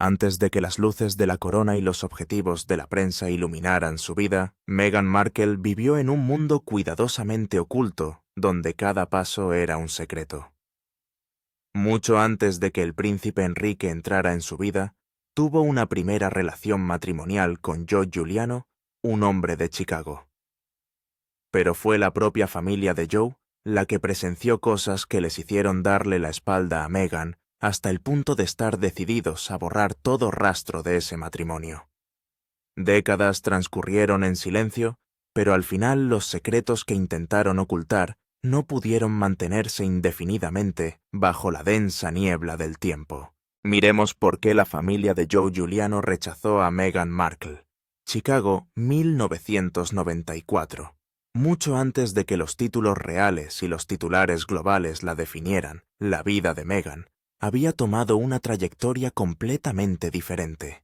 Antes de que las luces de la corona y los objetivos de la prensa iluminaran su vida, Meghan Markle vivió en un mundo cuidadosamente oculto, donde cada paso era un secreto. Mucho antes de que el príncipe Enrique entrara en su vida, tuvo una primera relación matrimonial con Joe Giuliano, un hombre de Chicago. Pero fue la propia familia de Joe la que presenció cosas que les hicieron darle la espalda a Meghan hasta el punto de estar decididos a borrar todo rastro de ese matrimonio. Décadas transcurrieron en silencio, pero al final los secretos que intentaron ocultar no pudieron mantenerse indefinidamente bajo la densa niebla del tiempo. Miremos por qué la familia de Joe Giuliano rechazó a Meghan Markle. Chicago, 1994. Mucho antes de que los títulos reales y los titulares globales la definieran, la vida de Meghan había tomado una trayectoria completamente diferente.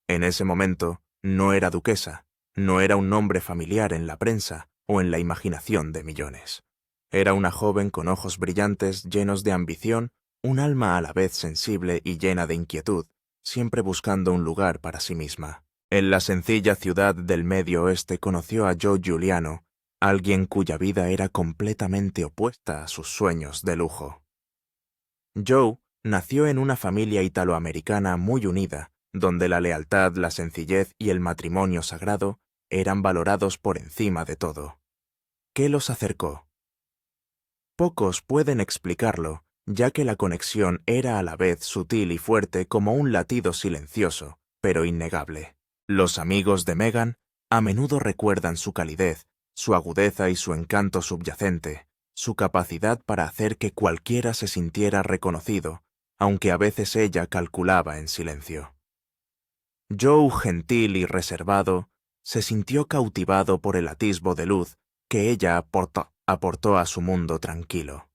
En ese momento, no era duquesa, no era un nombre familiar en la prensa o en la imaginación de millones. Era una joven con ojos brillantes, llenos de ambición, un alma a la vez sensible y llena de inquietud, siempre buscando un lugar para sí misma. En la sencilla ciudad del Medio Oeste conoció a Joe Giuliano, alguien cuya vida era completamente opuesta a sus sueños de lujo. Joe nació en una familia italoamericana muy unida, donde la lealtad, la sencillez y el matrimonio sagrado eran valorados por encima de todo. ¿Qué los acercó? Pocos pueden explicarlo, ya que la conexión era a la vez sutil y fuerte como un latido silencioso, pero innegable. Los amigos de Meghan a menudo recuerdan su calidez, su agudeza y su encanto subyacente, su capacidad para hacer que cualquiera se sintiera reconocido, aunque a veces ella calculaba en silencio. Joe, gentil y reservado, se sintió cautivado por el atisbo de luz que ella aportó a su mundo tranquilo.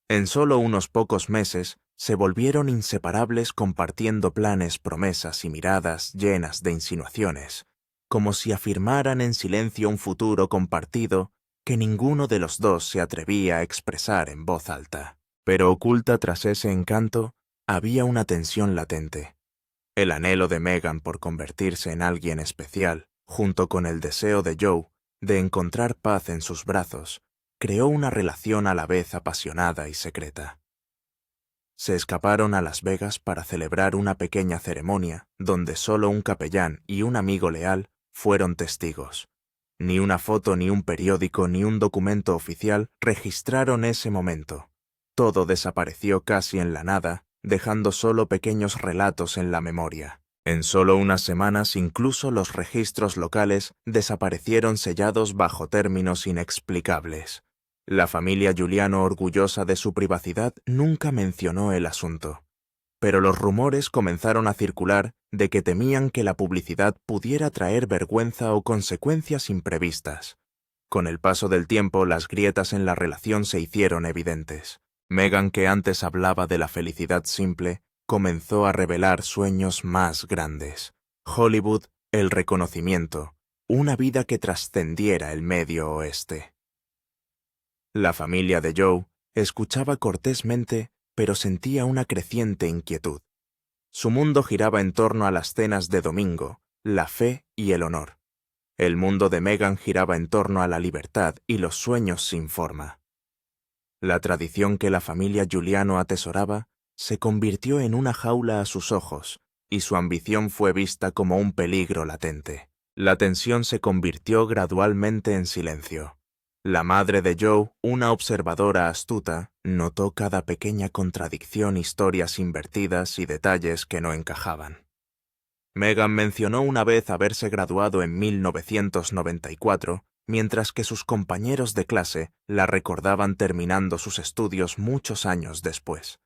En solo unos pocos meses se volvieron inseparables compartiendo planes, promesas y miradas llenas de insinuaciones, como si afirmaran en silencio un futuro compartido que ninguno de los dos se atrevía a expresar en voz alta. Pero oculta tras ese encanto había una tensión latente. El anhelo de Meghan por convertirse en alguien especial, junto con el deseo de Joe de encontrar paz en sus brazos, creó una relación a la vez apasionada y secreta. Se escaparon a Las Vegas para celebrar una pequeña ceremonia donde solo un capellán y un amigo leal fueron testigos. Ni una foto, ni un periódico, ni un documento oficial registraron ese momento. Todo desapareció casi en la nada, dejando solo pequeños relatos en la memoria. En solo unas semanas incluso los registros locales desaparecieron sellados bajo términos inexplicables. La familia Giuliano, orgullosa de su privacidad, nunca mencionó el asunto. Pero los rumores comenzaron a circular de que temían que la publicidad pudiera traer vergüenza o consecuencias imprevistas. Con el paso del tiempo, las grietas en la relación se hicieron evidentes. Meghan, que antes hablaba de la felicidad simple, comenzó a revelar sueños más grandes. Hollywood, el reconocimiento, una vida que trascendiera el Medio Oeste. La familia de Joe escuchaba cortésmente, pero sentía una creciente inquietud. Su mundo giraba en torno a las cenas de domingo, la fe y el honor. El mundo de Meghan giraba en torno a la libertad y los sueños sin forma. La tradición que la familia Giuliano atesoraba se convirtió en una jaula a sus ojos, y su ambición fue vista como un peligro latente. La tensión se convirtió gradualmente en silencio. La madre de Joe, una observadora astuta, notó cada pequeña contradicción, historias invertidas y detalles que no encajaban. Meghan mencionó una vez haberse graduado en 1994, mientras que sus compañeros de clase la recordaban terminando sus estudios muchos años después.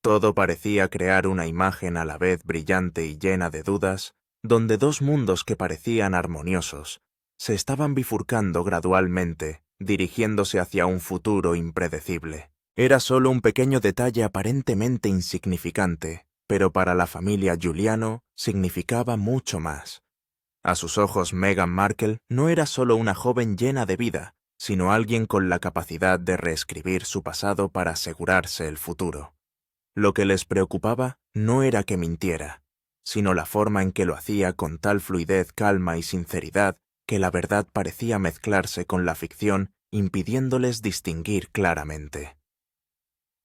Todo parecía crear una imagen a la vez brillante y llena de dudas, donde dos mundos que parecían armoniosos se estaban bifurcando gradualmente, dirigiéndose hacia un futuro impredecible. Era solo un pequeño detalle aparentemente insignificante, pero para la familia Giuliano significaba mucho más. A sus ojos, Meghan Markle no era solo una joven llena de vida, sino alguien con la capacidad de reescribir su pasado para asegurarse el futuro. Lo que les preocupaba no era que mintiera, sino la forma en que lo hacía con tal fluidez, calma y sinceridad que la verdad parecía mezclarse con la ficción, impidiéndoles distinguir claramente.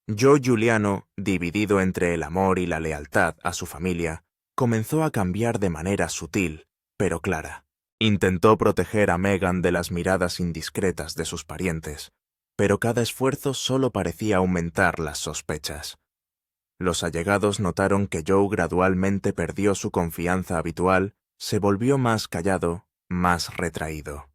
Joe Giuliano, dividido entre el amor y la lealtad a su familia, comenzó a cambiar de manera sutil, pero clara. Intentó proteger a Meghan de las miradas indiscretas de sus parientes, pero cada esfuerzo solo parecía aumentar las sospechas. Los allegados notaron que Joe gradualmente perdió su confianza habitual, se volvió más callado, más retraído.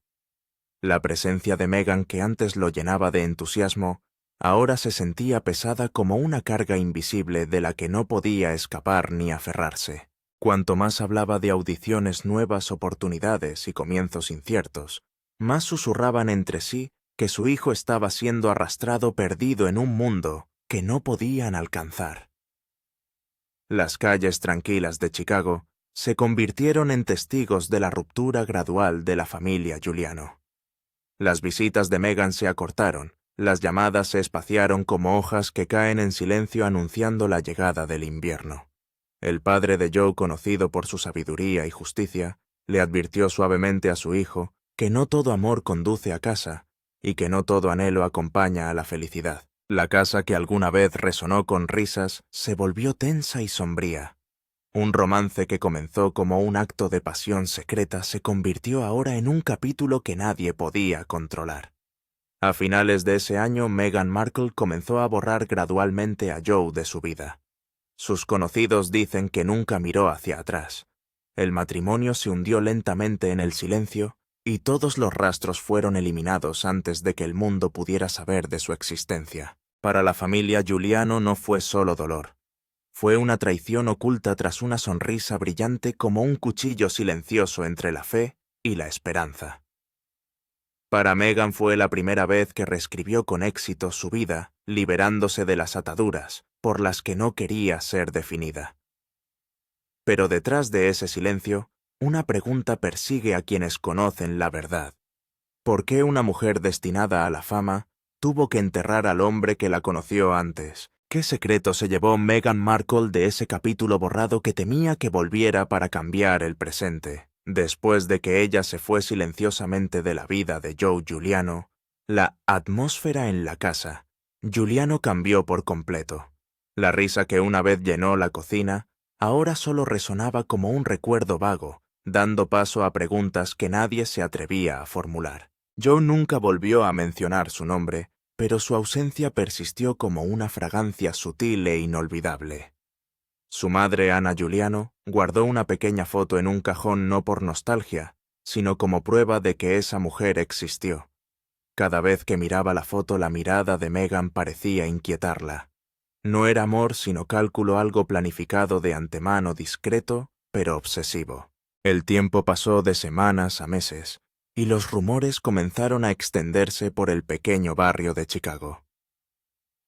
La presencia de Meghan, que antes lo llenaba de entusiasmo, ahora se sentía pesada como una carga invisible de la que no podía escapar ni aferrarse. Cuanto más hablaba de audiciones, nuevas oportunidades y comienzos inciertos, más susurraban entre sí que su hijo estaba siendo arrastrado perdido en un mundo que no podían alcanzar. Las calles tranquilas de Chicago se convirtieron en testigos de la ruptura gradual de la familia Giuliano. Las visitas de Meghan se acortaron, las llamadas se espaciaron como hojas que caen en silencio anunciando la llegada del invierno. El padre de Joe, conocido por su sabiduría y justicia, le advirtió suavemente a su hijo que no todo amor conduce a casa y que no todo anhelo acompaña a la felicidad. La casa que alguna vez resonó con risas se volvió tensa y sombría. Un romance que comenzó como un acto de pasión secreta se convirtió ahora en un capítulo que nadie podía controlar. A finales de ese año, Meghan Markle comenzó a borrar gradualmente a Joe de su vida. Sus conocidos dicen que nunca miró hacia atrás. El matrimonio se hundió lentamente en el silencio y todos los rastros fueron eliminados antes de que el mundo pudiera saber de su existencia. Para la familia Giuliano no fue solo dolor. Fue una traición oculta tras una sonrisa brillante como un cuchillo silencioso entre la fe y la esperanza. Para Meghan fue la primera vez que reescribió con éxito su vida, liberándose de las ataduras por las que no quería ser definida. Pero detrás de ese silencio, una pregunta persigue a quienes conocen la verdad. ¿Por qué una mujer destinada a la fama tuvo que enterrar al hombre que la conoció antes? ¿Qué secreto se llevó Meghan Markle de ese capítulo borrado que temía que volviera para cambiar el presente? Después de que ella se fue silenciosamente de la vida de Joe Giuliano, la atmósfera en la casa Giuliano cambió por completo. La risa que una vez llenó la cocina ahora solo resonaba como un recuerdo vago, dando paso a preguntas que nadie se atrevía a formular. Joe nunca volvió a mencionar su nombre, pero su ausencia persistió como una fragancia sutil e inolvidable. Su madre, Anna Giuliano, guardó una pequeña foto en un cajón no por nostalgia, sino como prueba de que esa mujer existió. Cada vez que miraba la foto, la mirada de Meghan parecía inquietarla. No era amor, sino cálculo, algo planificado de antemano, discreto, pero obsesivo. El tiempo pasó de semanas a meses, y los rumores comenzaron a extenderse por el pequeño barrio de Chicago.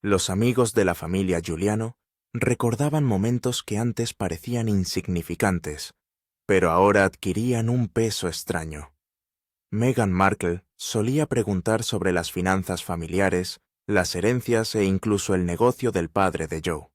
Los amigos de la familia Giuliano recordaban momentos que antes parecían insignificantes, pero ahora adquirían un peso extraño. Meghan Markle solía preguntar sobre las finanzas familiares, las herencias e incluso el negocio del padre de Joe.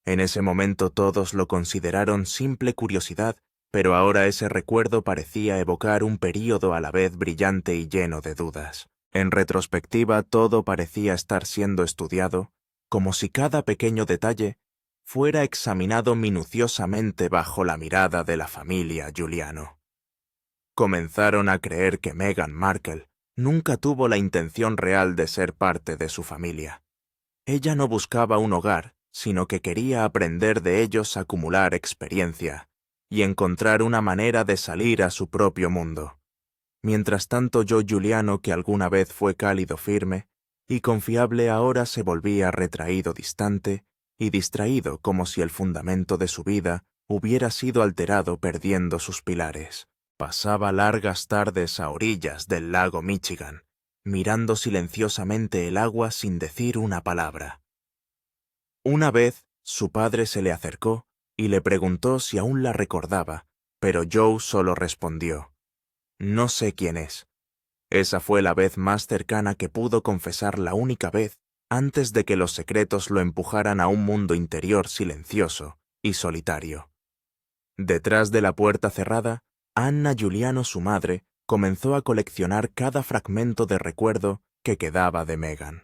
En ese momento todos lo consideraron simple curiosidad, pero ahora ese recuerdo parecía evocar un período a la vez brillante y lleno de dudas. En retrospectiva, todo parecía estar siendo estudiado, como si cada pequeño detalle fuera examinado minuciosamente bajo la mirada de la familia Giuliano. Comenzaron a creer que Meghan Markle nunca tuvo la intención real de ser parte de su familia. Ella no buscaba un hogar, sino que quería aprender de ellos, acumular experiencia y encontrar una manera de salir a su propio mundo. Mientras tanto, Joe Giuliano, que alguna vez fue cálido, firme y confiable, ahora se volvía retraído, distante y distraído, como si el fundamento de su vida hubiera sido alterado, perdiendo sus pilares. Pasaba largas tardes a orillas del lago Michigan, mirando silenciosamente el agua sin decir una palabra. Una vez, su padre se le acercó y le preguntó si aún la recordaba, pero Joe solo respondió: «No sé quién es». Esa fue la vez más cercana que pudo confesar, la única vez antes de que los secretos lo empujaran a un mundo interior silencioso y solitario. Detrás de la puerta cerrada, Anna Giuliano, su madre, comenzó a coleccionar cada fragmento de recuerdo que quedaba de Meghan.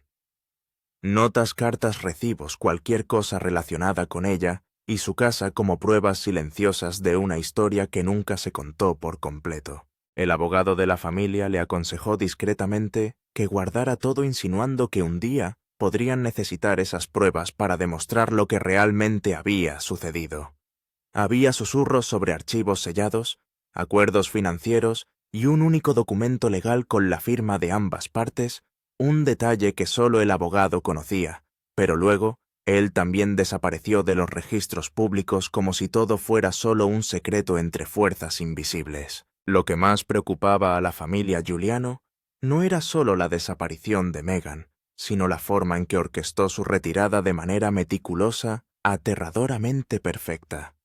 Notas, cartas, recibos, cualquier cosa relacionada con ella y su casa como pruebas silenciosas de una historia que nunca se contó por completo. El abogado de la familia le aconsejó discretamente que guardara todo, insinuando que un día podrían necesitar esas pruebas para demostrar lo que realmente había sucedido. Había susurros sobre archivos sellados, acuerdos financieros y un único documento legal con la firma de ambas partes, un detalle que solo el abogado conocía, pero luego él también desapareció de los registros públicos como si todo fuera solo un secreto entre fuerzas invisibles. Lo que más preocupaba a la familia Giuliano no era solo la desaparición de Meghan, sino la forma en que orquestó su retirada de manera meticulosa, aterradoramente perfecta.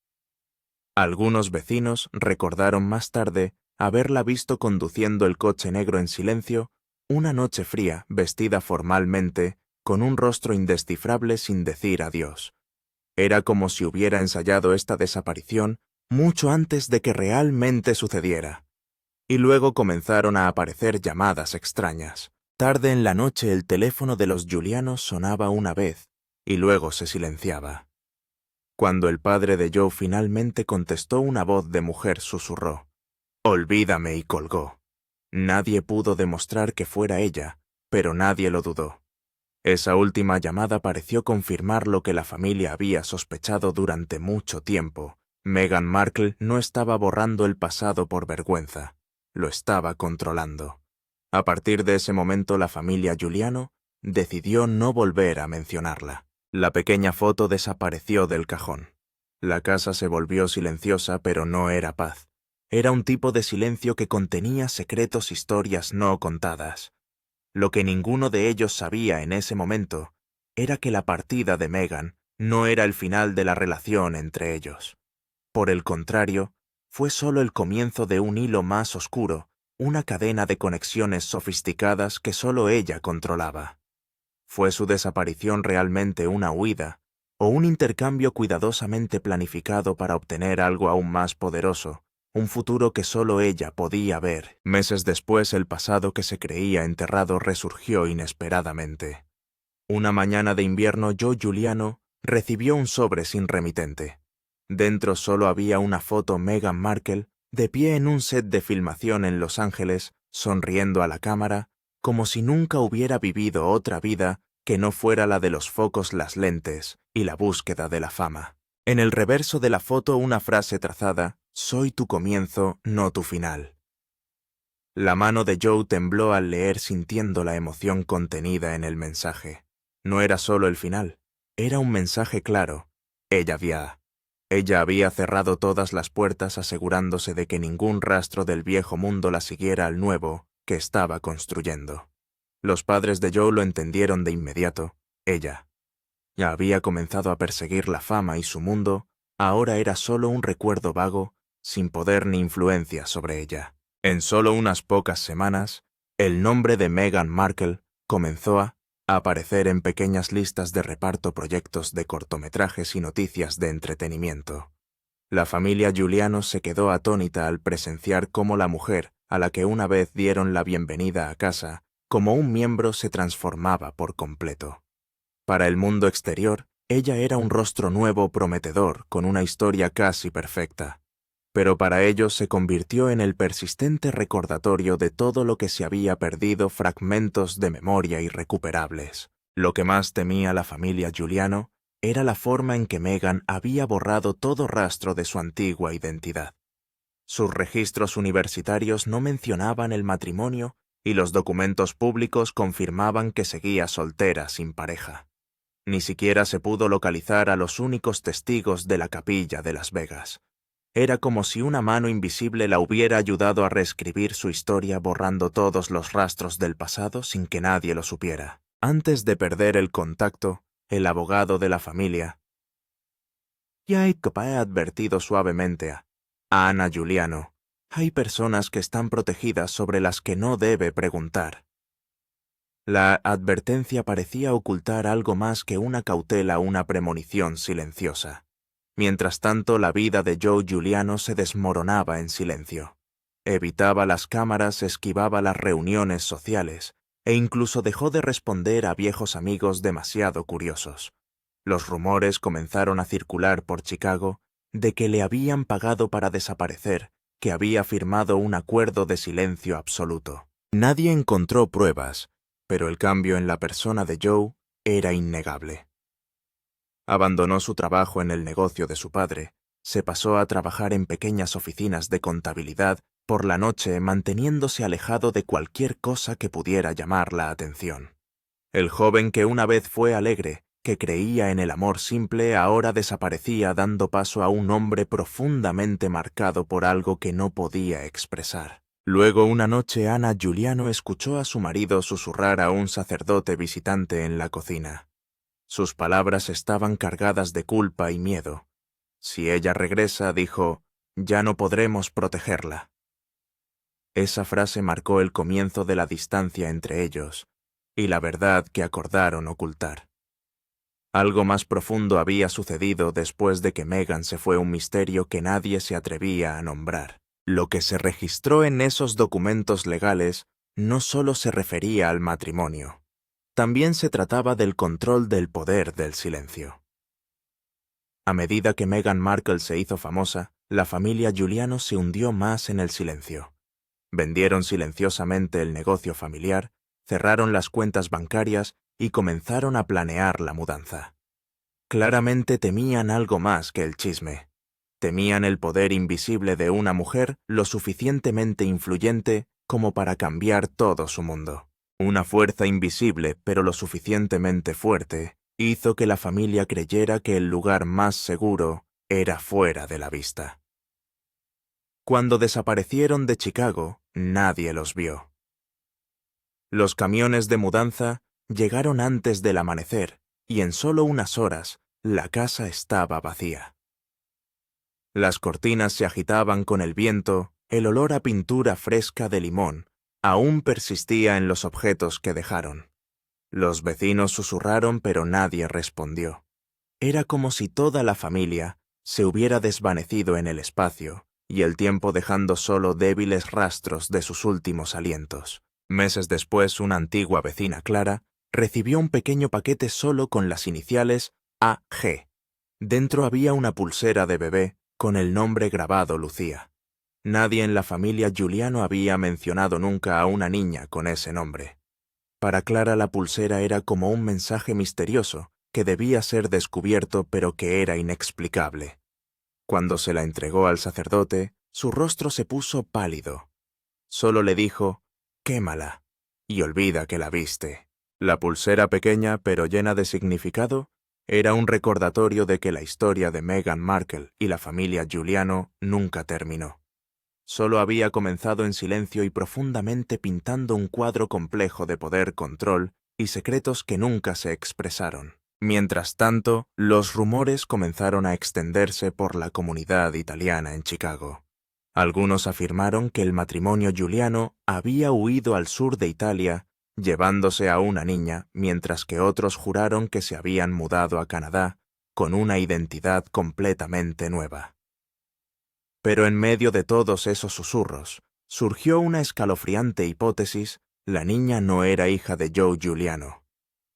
Algunos vecinos recordaron más tarde haberla visto conduciendo el coche negro en silencio, una noche fría, vestida formalmente, con un rostro indescifrable sin decir adiós. Era como si hubiera ensayado esta desaparición mucho antes de que realmente sucediera. Y luego comenzaron a aparecer llamadas extrañas. Tarde en la noche el teléfono de los Giuliano sonaba una vez y luego se silenciaba. Cuando el padre de Joe finalmente contestó, una voz de mujer susurró: «Olvídame», y colgó. Nadie pudo demostrar que fuera ella, pero nadie lo dudó. Esa última llamada pareció confirmar lo que la familia había sospechado durante mucho tiempo. Meghan Markle no estaba borrando el pasado por vergüenza, lo estaba controlando. A partir de ese momento la familia Giuliano decidió no volver a mencionarla. La pequeña foto desapareció del cajón. La casa se volvió silenciosa, pero no era paz. Era un tipo de silencio que contenía secretos, historias no contadas. Lo que ninguno de ellos sabía en ese momento era que la partida de Meghan no era el final de la relación entre ellos. Por el contrario, fue solo el comienzo de un hilo más oscuro, una cadena de conexiones sofisticadas que solo ella controlaba. ¿Fue su desaparición realmente una huida o un intercambio cuidadosamente planificado para obtener algo aún más poderoso, un futuro que solo ella podía ver? Meses después, el pasado que se creía enterrado resurgió inesperadamente. Una mañana de invierno, Joe Giuliano recibió un sobre sin remitente. Dentro solo había una foto: Meghan Markle, de pie en un set de filmación en Los Ángeles, sonriendo a la cámara, como si nunca hubiera vivido otra vida que no fuera la de los focos, las lentes y la búsqueda de la fama. En el reverso de la foto, una frase trazada: «Soy tu comienzo, no tu final». La mano de Joe tembló al leer, sintiendo la emoción contenida en el mensaje. No era solo el final, era un mensaje claro. Ella había cerrado todas las puertas, asegurándose de que ningún rastro del viejo mundo la siguiera al nuevo que estaba construyendo. Los padres de Joe lo entendieron de inmediato. Ella ya había comenzado a perseguir la fama y su mundo ahora era solo un recuerdo vago, sin poder ni influencia sobre ella. En solo unas pocas semanas, el nombre de Meghan Markle comenzó a aparecer en pequeñas listas de reparto, proyectos de cortometrajes y noticias de entretenimiento. La familia Giuliano se quedó atónita al presenciar cómo la mujer, a la que una vez dieron la bienvenida a casa, como un miembro, se transformaba por completo. Para el mundo exterior, ella era un rostro nuevo, prometedor, con una historia casi perfecta. Pero para ellos se convirtió en el persistente recordatorio de todo lo que se había perdido, fragmentos de memoria irrecuperables. Lo que más temía la familia Giuliano era la forma en que Meghan había borrado todo rastro de su antigua identidad. Sus registros universitarios no mencionaban el matrimonio y los documentos públicos confirmaban que seguía soltera, sin pareja. Ni siquiera se pudo localizar a los únicos testigos de la capilla de Las Vegas. Era como si una mano invisible la hubiera ayudado a reescribir su historia, borrando todos los rastros del pasado sin que nadie lo supiera. Antes de perder el contacto, el abogado de la familia ya ha advertido suavemente a Anna Giuliano: «Hay personas que están protegidas sobre las que no debe preguntar». La advertencia parecía ocultar algo más que una cautela, una premonición silenciosa. Mientras tanto, la vida de Joe Giuliano se desmoronaba en silencio. Evitaba las cámaras, esquivaba las reuniones sociales, e incluso dejó de responder a viejos amigos demasiado curiosos. Los rumores comenzaron a circular por Chicago de que le habían pagado para desaparecer, que había firmado un acuerdo de silencio absoluto. Nadie encontró pruebas, pero el cambio en la persona de Joe era innegable. Abandonó su trabajo en el negocio de su padre, se pasó a trabajar en pequeñas oficinas de contabilidad por la noche, manteniéndose alejado de cualquier cosa que pudiera llamar la atención. El joven que una vez fue alegre, que creía en el amor simple, ahora desaparecía dando paso a un hombre profundamente marcado por algo que no podía expresar. Luego una noche Anna Giuliano escuchó a su marido susurrar a un sacerdote visitante en la cocina. Sus palabras estaban cargadas de culpa y miedo. Si ella regresa, dijo, ya no podremos protegerla. Esa frase marcó el comienzo de la distancia entre ellos y la verdad que acordaron ocultar. Algo más profundo había sucedido después de que Megan se fue, un misterio que nadie se atrevía a nombrar. Lo que se registró en esos documentos legales no solo se refería al matrimonio, también se trataba del control del poder del silencio. A medida que Meghan Markle se hizo famosa, la familia Giuliano se hundió más en el silencio. Vendieron silenciosamente el negocio familiar, cerraron las cuentas bancarias y comenzaron a planear la mudanza. Claramente temían algo más que el chisme. Temían el poder invisible de una mujer lo suficientemente influyente como para cambiar todo su mundo. Una fuerza invisible, pero lo suficientemente fuerte, hizo que la familia creyera que el lugar más seguro era fuera de la vista. Cuando desaparecieron de Chicago, nadie los vio. Los camiones de mudanza llegaron antes del amanecer y en solo unas horas la casa estaba vacía. Las cortinas se agitaban con el viento, el olor a pintura fresca de limón aún persistía en los objetos que dejaron. Los vecinos susurraron, pero nadie respondió. Era como si toda la familia se hubiera desvanecido en el espacio y el tiempo dejando solo débiles rastros de sus últimos alientos. Meses después, una antigua vecina, Clara, recibió un pequeño paquete solo con las iniciales AG. Dentro había una pulsera de bebé con el nombre grabado Lucía. Nadie en la familia Giuliano había mencionado nunca a una niña con ese nombre. Para Clara la pulsera era como un mensaje misterioso que debía ser descubierto pero que era inexplicable. Cuando se la entregó al sacerdote, su rostro se puso pálido. Solo le dijo, quémala, y olvida que la viste. La pulsera, pequeña pero llena de significado, era un recordatorio de que la historia de Meghan Markle y la familia Giuliano nunca terminó. Solo había comenzado en silencio y profundamente, pintando un cuadro complejo de poder, control y secretos que nunca se expresaron. Mientras tanto, los rumores comenzaron a extenderse por la comunidad italiana en Chicago. Algunos afirmaron que el matrimonio Giuliano había huido al sur de Italia, llevándose a una niña, mientras que otros juraron que se habían mudado a Canadá con una identidad completamente nueva. Pero en medio de todos esos susurros, surgió una escalofriante hipótesis: la niña no era hija de Joe Giuliano,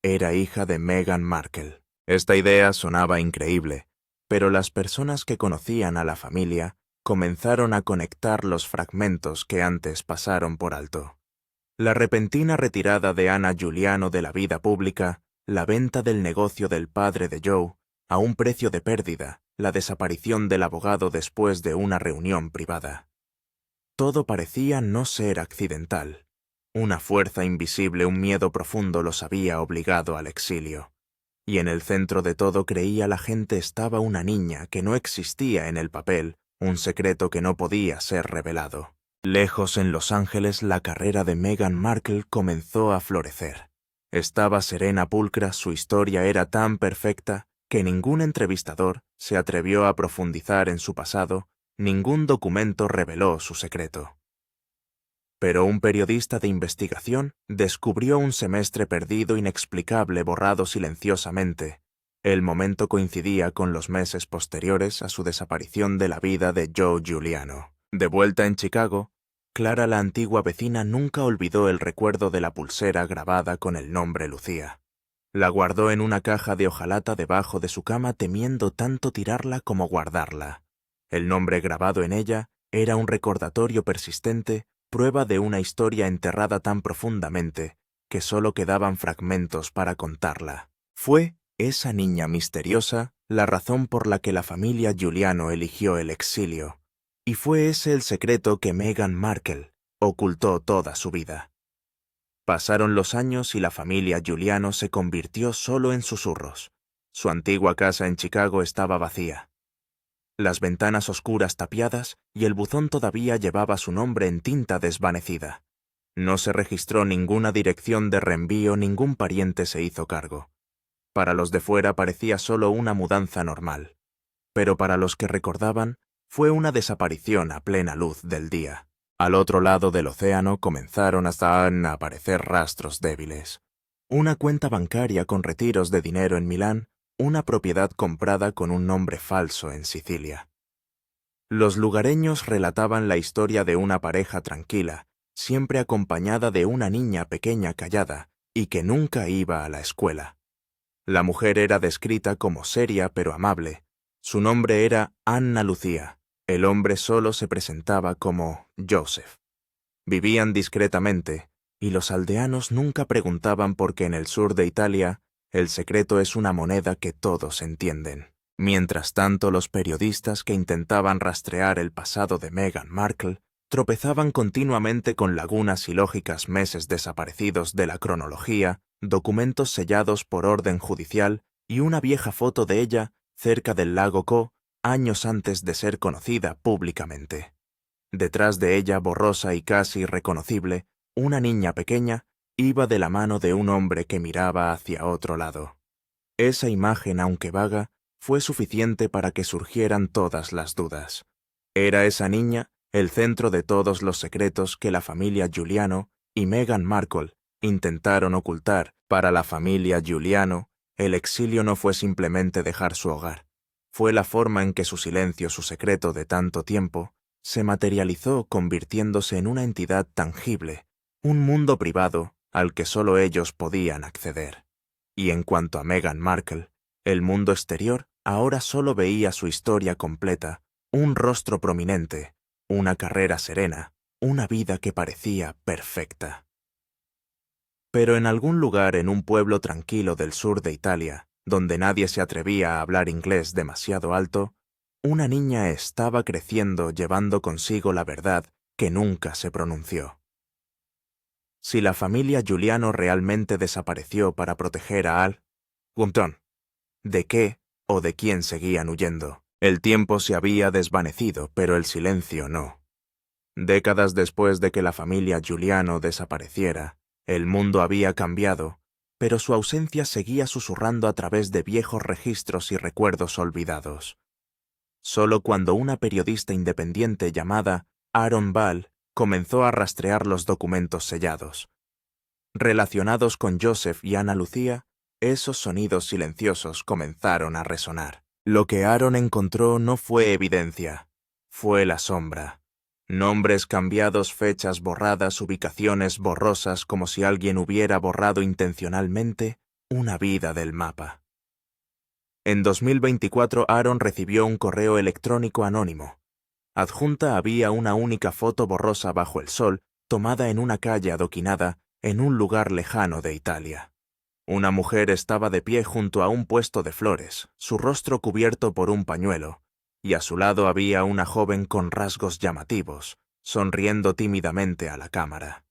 era hija de Meghan Markle. Esta idea sonaba increíble, pero las personas que conocían a la familia comenzaron a conectar los fragmentos que antes pasaron por alto. La repentina retirada de Anna Giuliano de la vida pública, la venta del negocio del padre de Joe, a un precio de pérdida, la desaparición del abogado después de una reunión privada. Todo parecía no ser accidental. Una fuerza invisible, un miedo profundo los había obligado al exilio. Y en el centro de todo, creía la gente, estaba una niña que no existía en el papel, un secreto que no podía ser revelado. Lejos en Los Ángeles, la carrera de Meghan Markle comenzó a florecer. Estaba serena, pulcra, su historia era tan perfecta que ningún entrevistador se atrevió a profundizar en su pasado, ningún documento reveló su secreto. Pero un periodista de investigación descubrió un semestre perdido, inexplicable, borrado silenciosamente, El momento coincidía con los meses posteriores a su desaparición de la vida de Joe Giuliano. De vuelta en Chicago, Clara, la antigua vecina, nunca olvidó el recuerdo de la pulsera grabada con el nombre Lucía. La guardó en una caja de hojalata debajo de su cama, temiendo tanto tirarla como guardarla. El nombre grabado en ella era un recordatorio persistente, prueba de una historia enterrada tan profundamente que solo quedaban fragmentos para contarla. Fue esa niña misteriosa la razón por la que la familia Giuliano eligió el exilio, y fue ese el secreto que Meghan Markle ocultó toda su vida. Pasaron los años y la familia Giuliano se convirtió solo en susurros. Su antigua casa en Chicago estaba vacía. Las ventanas oscuras tapiadas y el buzón todavía llevaba su nombre en tinta desvanecida. No se registró ninguna dirección de reenvío, ningún pariente se hizo cargo. Para los de fuera parecía solo una mudanza normal, pero para los que recordaban, fue una desaparición a plena luz del día. Al otro lado del océano comenzaron a aparecer rastros débiles. Una cuenta bancaria con retiros de dinero en Milán, una propiedad comprada con un nombre falso en Sicilia. Los lugareños relataban la historia de una pareja tranquila, siempre acompañada de una niña pequeña callada y que nunca iba a la escuela. La mujer era descrita como seria pero amable. Su nombre era Anna Lucía. El hombre solo se presentaba como Joseph. Vivían discretamente, y los aldeanos nunca preguntaban porque en el sur de Italia el secreto es una moneda que todos entienden. Mientras tanto, los periodistas que intentaban rastrear el pasado de Meghan Markle tropezaban continuamente con lagunas ilógicas, meses desaparecidos de la cronología, documentos sellados por orden judicial y una vieja foto de ella cerca del lago Co, años antes de ser conocida públicamente. Detrás de ella, borrosa y casi irreconocible, una niña pequeña iba de la mano de un hombre que miraba hacia otro lado. Esa imagen, aunque vaga, fue suficiente para que surgieran todas las dudas. ¿Era esa niña el centro de todos los secretos que la familia Giuliano y Meghan Markle intentaron ocultar? Para la familia Giuliano, el exilio no fue simplemente dejar su hogar. Fue la forma en que su silencio, su secreto de tanto tiempo, se materializó convirtiéndose en una entidad tangible, un mundo privado al que solo ellos podían acceder. Y en cuanto a Meghan Markle, el mundo exterior ahora solo veía su historia completa, un rostro prominente, una carrera serena, una vida que parecía perfecta. Pero en algún lugar en un pueblo tranquilo del sur de Italia, donde nadie se atrevía a hablar inglés demasiado alto, una niña estaba creciendo llevando consigo la verdad que nunca se pronunció. Si la familia Giuliano realmente desapareció para proteger a Al Gunton, ¿de qué o de quién seguían huyendo? El tiempo se había desvanecido, pero el silencio no. Décadas después de que la familia Giuliano desapareciera, el mundo había cambiado, pero su ausencia seguía susurrando a través de viejos registros y recuerdos olvidados. Solo cuando una periodista independiente llamada Aaron Ball comenzó a rastrear los documentos sellados, relacionados con Joseph y Ana Lucía, esos sonidos silenciosos comenzaron a resonar. Lo que Aaron encontró no fue evidencia, fue la sombra. Nombres cambiados, fechas borradas, ubicaciones borrosas, como si alguien hubiera borrado intencionalmente una vida del mapa. En 2024, Aaron recibió un correo electrónico anónimo. Adjunta había una única foto borrosa bajo el sol, tomada en una calle adoquinada en un lugar lejano de Italia. Una mujer estaba de pie junto a un puesto de flores, su rostro cubierto por un pañuelo, y a su lado había una joven con rasgos llamativos, sonriendo tímidamente a la cámara.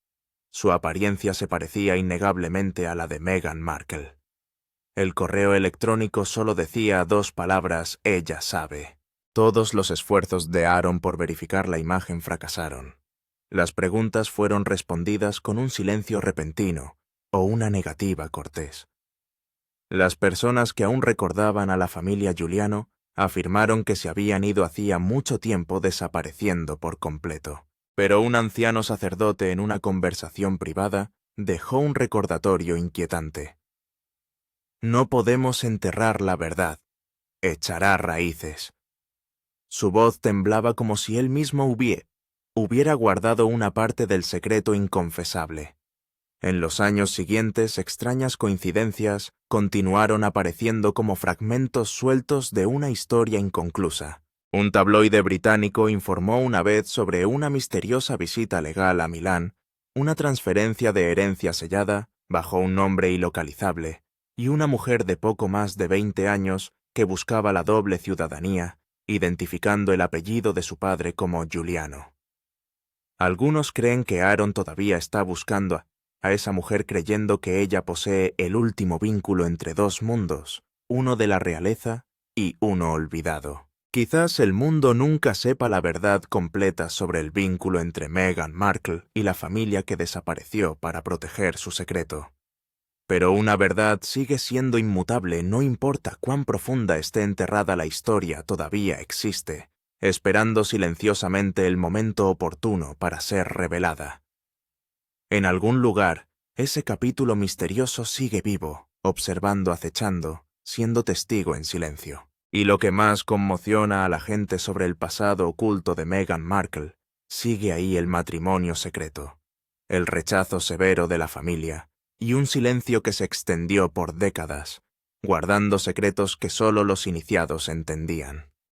Su apariencia se parecía innegablemente a la de Meghan Markle. El correo electrónico solo decía 2 palabras: ella sabe. Todos los esfuerzos de Aaron por verificar la imagen fracasaron. Las preguntas fueron respondidas con un silencio repentino o una negativa cortés. Las personas que aún recordaban a la familia Giuliano afirmaron que se habían ido hacía mucho tiempo, desapareciendo por completo. Pero un anciano sacerdote en una conversación privada dejó un recordatorio inquietante. No podemos enterrar la verdad. Echará raíces. Su voz temblaba como si él mismo hubiera guardado una parte del secreto inconfesable. En los años siguientes, extrañas coincidencias continuaron apareciendo como fragmentos sueltos de una historia inconclusa. Un tabloide británico informó una vez sobre una misteriosa visita legal a Milán, una transferencia de herencia sellada, bajo un nombre ilocalizable, y una mujer de poco más de 20 años que buscaba la doble ciudadanía, identificando el apellido de su padre como Giuliano. Algunos creen que Aaron todavía está buscando a esa mujer creyendo que ella posee el último vínculo entre dos mundos, uno de la realeza y uno olvidado. Quizás el mundo nunca sepa la verdad completa sobre el vínculo entre Meghan Markle y la familia que desapareció para proteger su secreto. Pero una verdad sigue siendo inmutable, no importa cuán profunda esté enterrada la historia, todavía existe, esperando silenciosamente el momento oportuno para ser revelada. En algún lugar, ese capítulo misterioso sigue vivo, observando, acechando, siendo testigo en silencio. Y lo que más conmociona a la gente sobre el pasado oculto de Meghan Markle, sigue ahí el matrimonio secreto, el rechazo severo de la familia, y un silencio que se extendió por décadas, guardando secretos que solo los iniciados entendían.